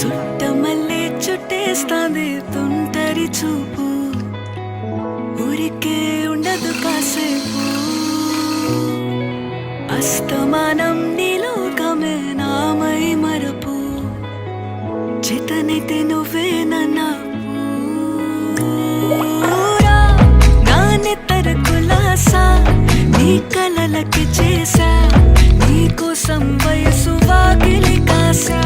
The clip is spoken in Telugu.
చుట్టమల్లే చుట్టేస్తాంది తుంటరి చూపు, ఊరికే ఉండదు కాసేపు. అస్తమానం నీలోకమే నామై మరపు, చేతనైతే నువ్వే నన్నా నానెత్తర కులాసా నీ కలలకి చేసా, నీ కోసం వయసు వాకిలి కాసా.